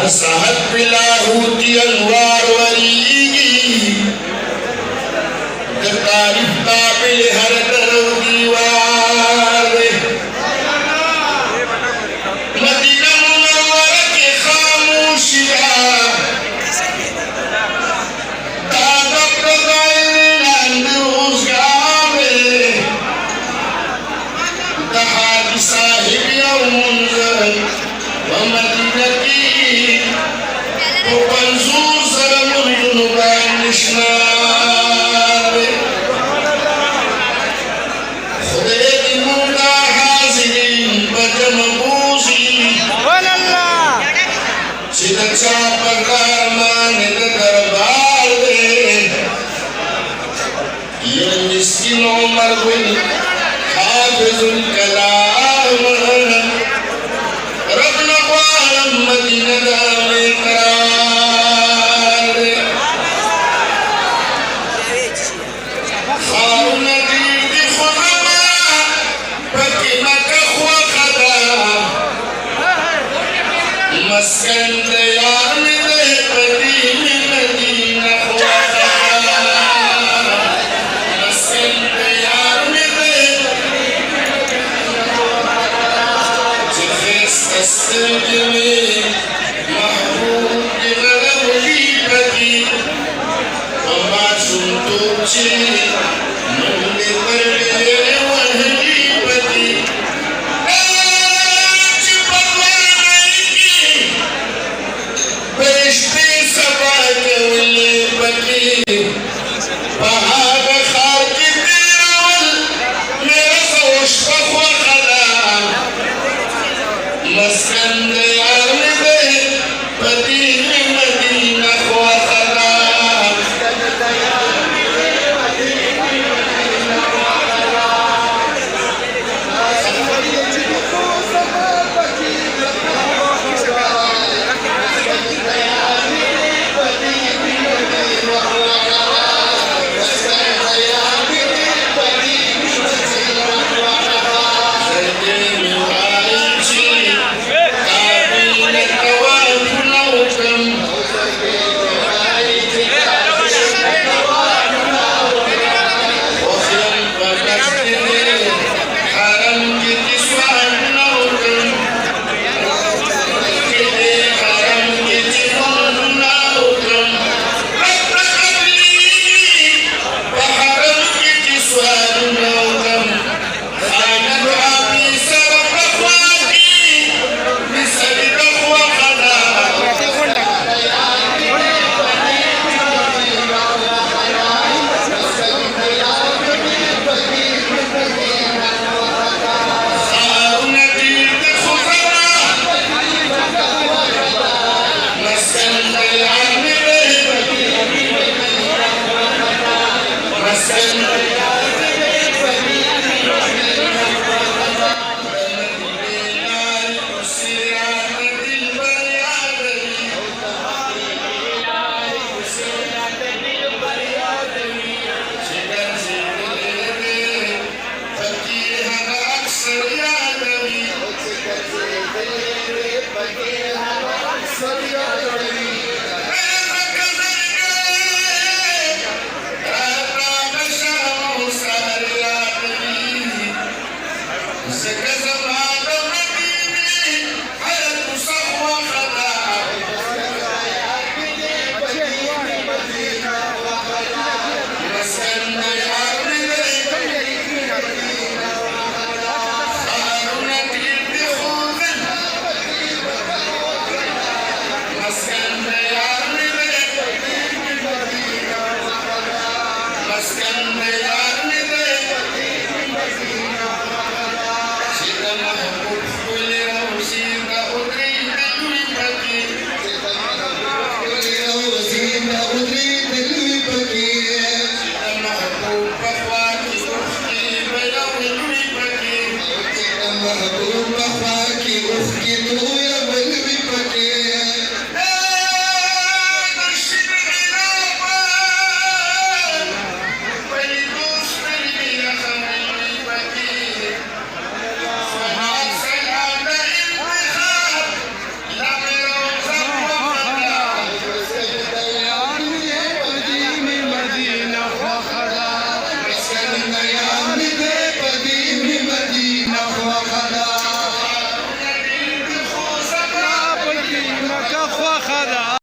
साहब बिलाहूती अनवार वरीगी तारीफ काबिल हर दरो दीवार मदीना मुनव्वरा के खामोशिया दादा प्रदान अंदरूज गावे दहादी साहिब यौमुंज़र व मदीना की तो मंजूर सरमुल जुनुबान निश्नार खुदे दी मुंदा हाज़िरीन बजम बूज़ी चिदचा पगार माने दरबार दे ये मिस्किन उमर बिन हाफिजुल कलाम रब्न वालम मदीना दामे करार खाउन दीर दी खुदमा पकिमा कखवा खदा मस्कन दयार में दे पदी में मदीना खुआ खदा मस्कन दयार में दे जिफिस अस्तिग में महबूब की गरब की पदी वमा शुंतुची मंदे पर ले वहली पदी आज पकवाने की बेशते सबा कवले पदी पहाड़ खार की दिल मेरा सोश पखवा खदा मस्कन दयार में दे पदी में मदीना खुआ खदा